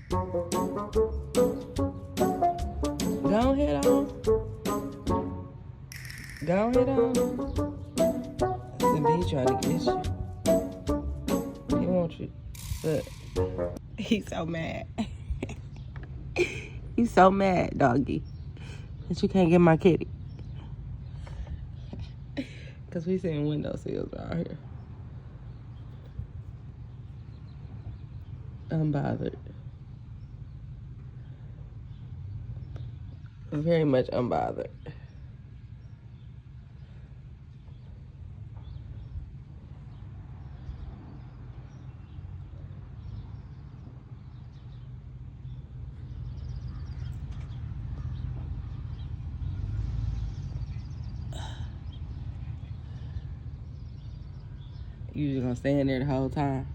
Go ahead on. Go ahead on. Simba, he trying to get you. He wants you. But he's so mad. He's so mad, doggy, that you can't get my kitty. Because we seeing windowsills around here. Unbothered. Very much unbothered. You just gonna stand there the whole time?